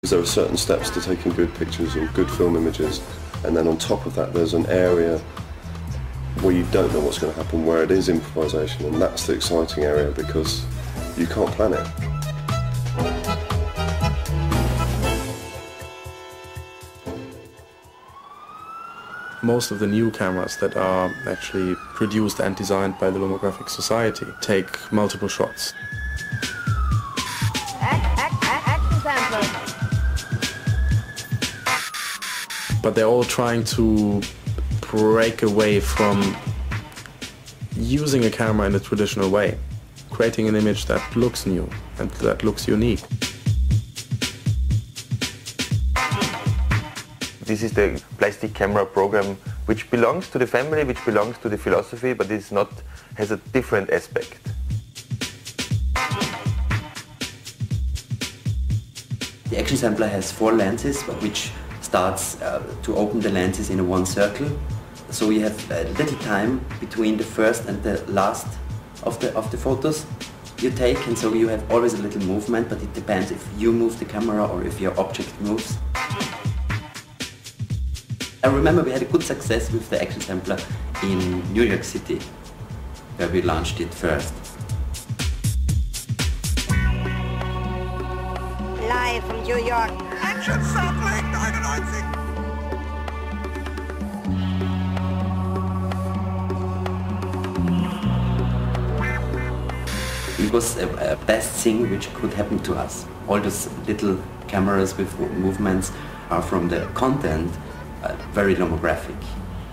There are certain steps to taking good pictures and good film images, and then on top of that there's an area where you don't know what's going to happen, where it is improvisation, and that's the exciting area because you can't plan it. Most of the new cameras that are actually produced and designed by the Lomographic Society take multiple shots. But they're all trying to break away from using a camera in a traditional way, creating an image that looks new and that looks unique. This is the plastic camera program which belongs to the family, which belongs to the philosophy, but is not, has a different aspect. The action sampler has 4 lenses, which starts to open the lenses in one circle. So you have a little time between the first and the last of the photos you take, and so you have always a little movement, but it depends if you move the camera or if your object moves. I remember we had a good success with the action sampler in New York City, where we launched it first. Live from New York. Action sampling 99. It was a best thing which could happen to us. All those little cameras with movements are from the content very lomographic.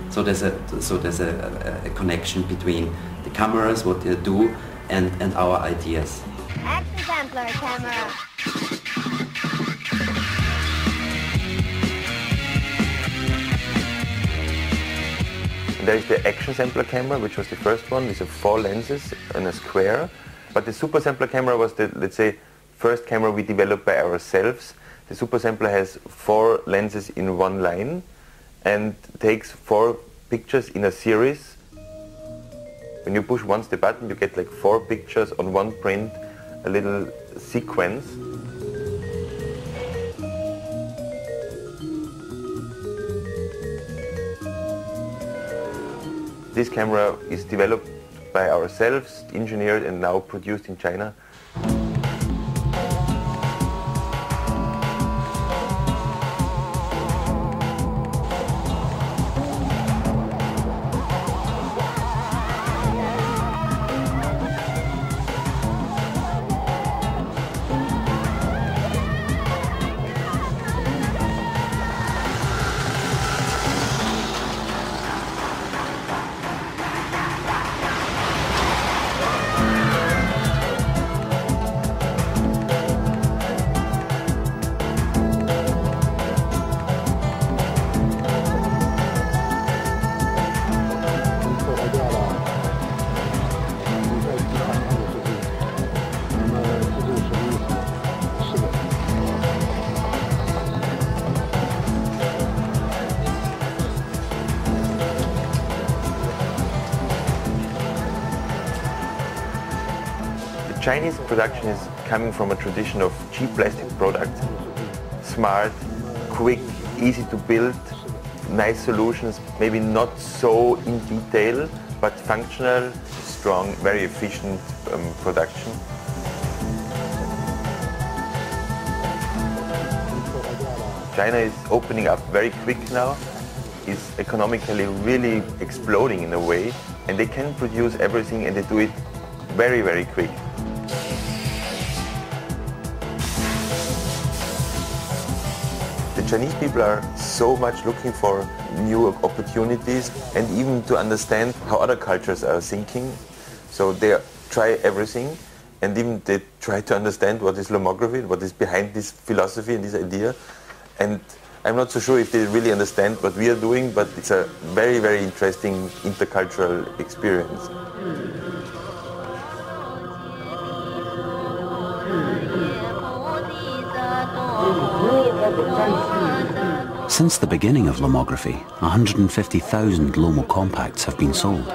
So there's a connection between the cameras, what they do, and our ideas. Action sampler camera. There is the action sampler camera, which was the first one. These are 4 lenses in a square. But the super sampler camera was the, let's say, first camera we developed by ourselves. The super sampler has 4 lenses in one line and takes 4 pictures in a series. When you push once the button, you get like 4 pictures on one print, a little sequence. This camera is developed by ourselves, engineered and now produced in China. Chinese production is coming from a tradition of cheap plastic products, smart, quick, easy to build, nice solutions, maybe not so in detail, but functional, strong, very efficient production. China is opening up very quick now, is economically really exploding in a way, and they can produce everything and they do it very, very quick. The Chinese people are so much looking for new opportunities and even to understand how other cultures are thinking. So they try everything and even they try to understand what is lomography, what is behind this philosophy and this idea. And I'm not so sure if they really understand what we are doing, but it's a very, very interesting intercultural experience. Since the beginning of lomography, 150,000 Lomo compacts have been sold.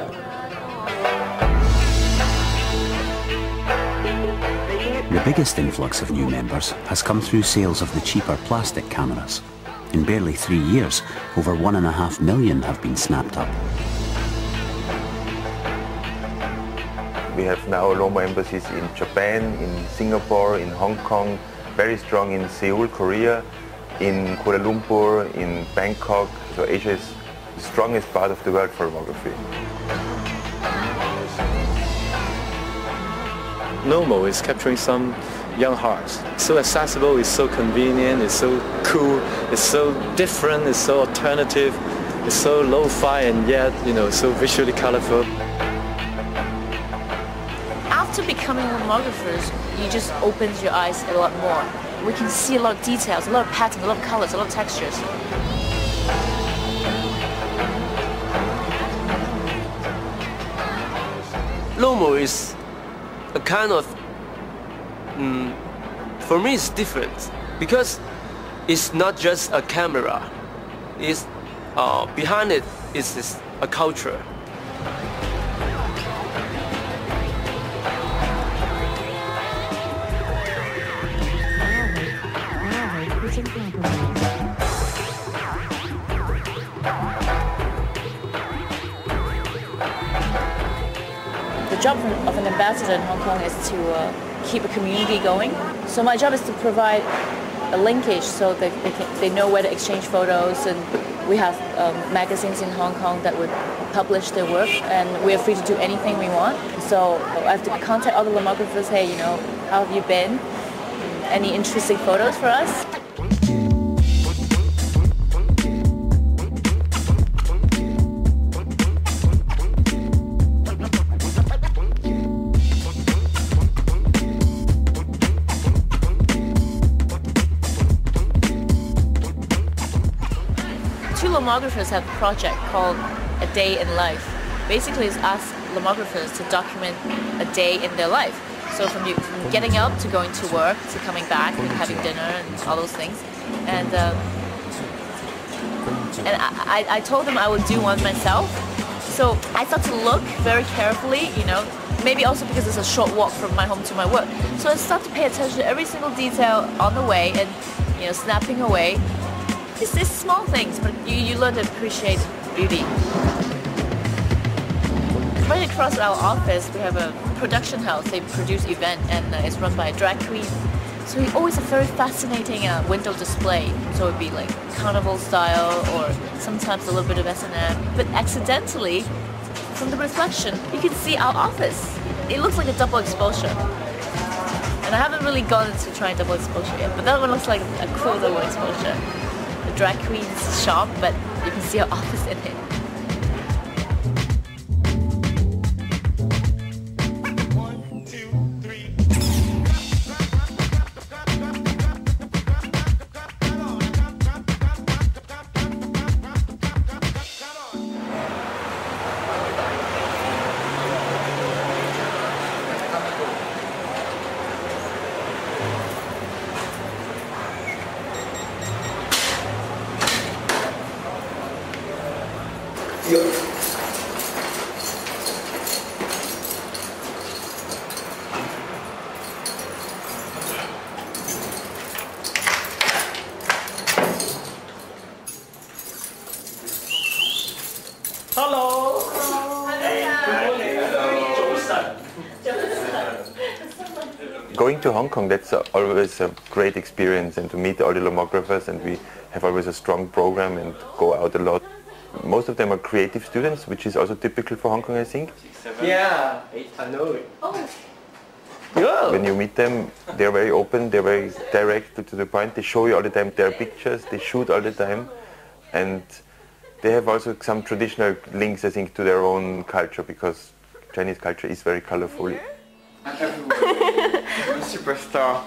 The biggest influx of new members has come through sales of the cheaper plastic cameras. In barely 3 years, over 1.5 million have been snapped up. We have now Lomo embassies in Japan, in Singapore, in Hong Kong, very strong in Seoul, Korea, in Kuala Lumpur, in Bangkok. So Asia is the strongest part of the world for lomography. Lomo is capturing some young hearts. It's so accessible, it's so convenient, it's so cool, it's so different, it's so alternative, it's so lo-fi and yet, so visually colorful. After becoming lomographers, you just opens your eyes a lot more. We can see a lot of details, a lot of patterns, a lot of colors, a lot of textures. Lomo is a kind of, for me it's different because it's not just a camera. It's, behind it is a culture. The job of an ambassador in Hong Kong is to keep a community going. So my job is to provide a linkage so that they know where to exchange photos, and we have magazines in Hong Kong that would publish their work, and we're free to do anything we want. So I have to contact all the lomographers, hey, how have you been? Any interesting photos for us? Two lomographers have a project called A Day in Life. Basically, it's us lomographers to document a day in their life. So from getting up to going to work to coming back and having dinner and all those things. And I told them I would do one myself. So I started to look very carefully, maybe also because it's a short walk from my home to my work. So I started to pay attention to every single detail on the way and snapping away. It's these small things, but you learn to appreciate beauty. Right across our office, we have a production house. They produce event, and it's run by a drag queen. So we always have very fascinating window display. So it'd be like carnival style, or sometimes a little bit of S&M. But accidentally, from the reflection, you can see our office. It looks like a double exposure. And I haven't really gone into trying double exposure yet, but that one looks like a cool double exposure. The drag queen's shop, but you can see our office in it. Hello. Going to Hong Kong, that's always a great experience, and to meet all the lomographers, and we have always a strong program and go out a lot. Most of them are creative students, which is also typical for Hong Kong, I think. Yeah, I know it. Oh. Yeah. When you meet them, they're very open, they're very direct to the point. They show you all the time their pictures, they shoot all the time, and they have also some traditional links, I think, to their own culture, because Chinese culture is very colorful. I'm a superstar.